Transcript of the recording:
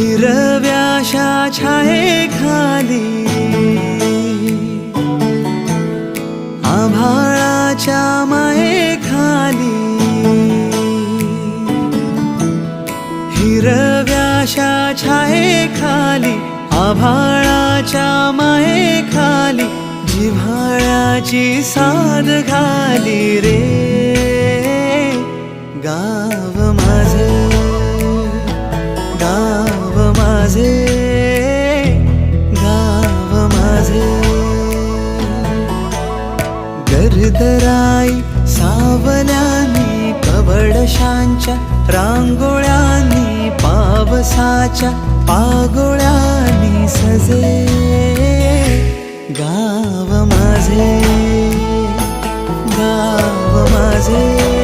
हिरव्याशा छायेखाली आभाळाच्या मायेखाली हिरव्याशा छायेखाली आभाळाच्या मायेखाली जिव्हाळ्याची साद घाली रे गाव माझे गाव माझे गाव माझे गर्दराई सावल्यानी कवडशांच्या रांगोळ्यांनी पावसाच्या पागोळ्यांनी सजे गाव माझे गाव माझे